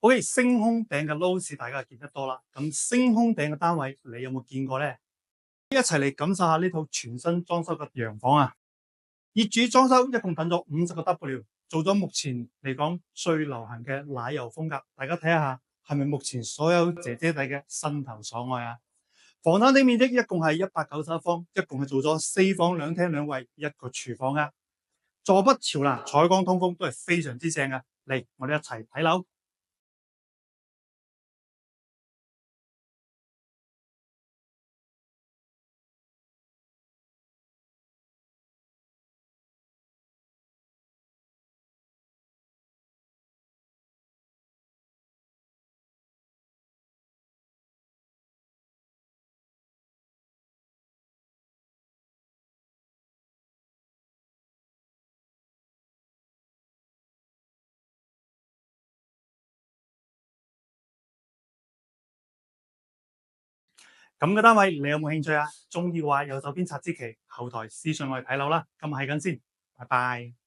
OK，星空頂嘅 Loft 大家見得多啦。咁星空頂嘅單位，你有冇見過咧？一齊嚟感受下呢套全新裝修嘅洋房啊！業主裝修一共等咗50個 W，做咗目前嚟講最流行嘅奶油風格。大家睇下係咪目前所有姐姐仔嘅心頭所愛啊？房單頂面積一共係191方，一共係做咗4房2廳2衛1個廚房啊！坐北朝南，採光通風都係非常之正嘅。嚟，我哋一齊睇樓。咁嘅單位你有冇興趣啊？中意嘅話，右手邊插支旗，後台私信我哋睇樓啦。今日係咁先，拜拜。